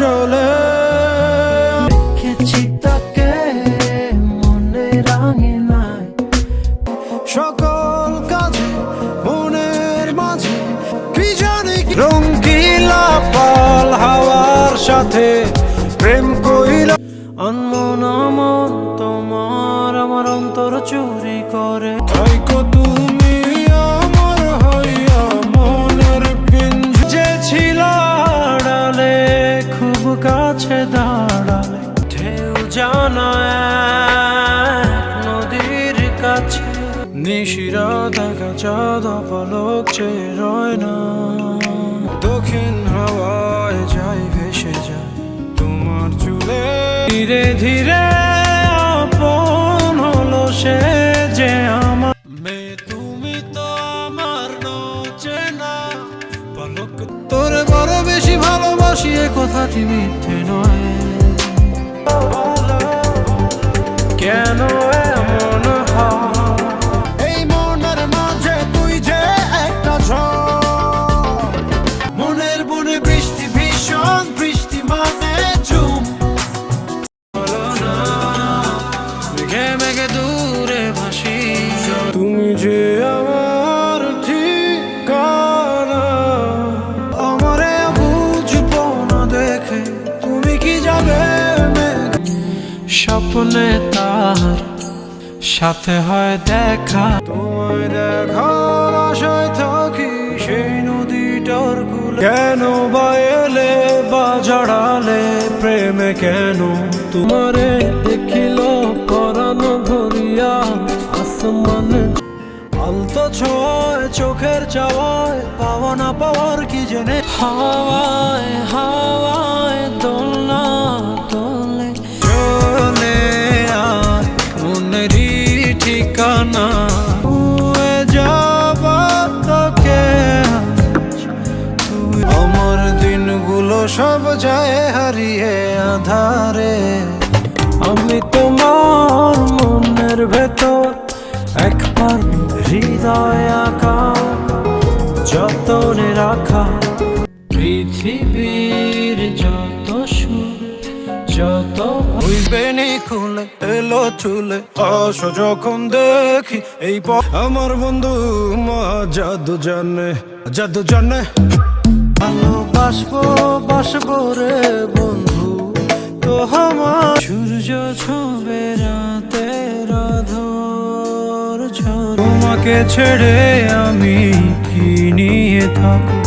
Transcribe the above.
চলে দেখেছি তাকে মনে রাঙে নাই সকল কাজে মনের মাঝে কি জানি রঙিলা পাল হাওয়ার সাথে প্রেম কইলা অনমন আমন তোমার আমার অন্তর চুরি করে থাইকো তুমি আমার হইয়া মনের পিঞ্জ যে ছিল আড়ালে খুব কাছে দাঁড়ালে ঢেউ জানা এক নদীর কাছে নিশিরা দেখা চাঁদ পলক চেয়ে রয় না দক্ষিণ হাওয়ায় যাই ভেসে যায় তোমার চুলে ধীরে ধীরে আপন হলো সে যে আমার মেয়ে তুমি তো আমার চেনা পলক তোরে বড় বেশি ভালোবাসি এ কথাটি মিথ্যে নয় কেন এমন হয় এই মনের মাঝে তুই যে একটা ঝড় মনের বনে বৃষ্টি ভীষণ বৃষ্টি মানে ঝুম মেঘে মেঘে দূরে ভাসি তুমি যে আমার ঠিকানা আমারে বুঝবো না দেখে তুমি কি যাবে স্বপ্নে তার সাথে হয় দেখা তোমায় দেখার আশায় থাকি সেই নদীটার কুলে কেন বা এলে বা জড়ালে প্রেমে কেন তোমারে দেখিল পরানো ভরিয়া আসমানে আলতো ছোঁয়ায় চোখের চাওয়ায় পাওয়া না পাওয়ার কি জেনে হাওয়ায় হাওয়ায় দোলনা দোলে চলে আর মনেরই ঠিকানা তুই যাবা তোকে তুই আমার দিনগুলো সব যায় হারিয়ে আধারে আমি তোমার মনের ভেতর একবার হৃদয় আঁকা যতনে রাখা পৃথিবীর যত সুর যত ওই বেনি খুলে এলো চুলে আসো যখন দেখি এই আমার বন্ধু মা জাদু জানে ভালোবাসবো বাসবো রে বন্ধু তো আমার সূর্য ছবে রাতের আঁধার ঝড় তোমাকে ছেড়ে আমি কি নিয়ে থাকবো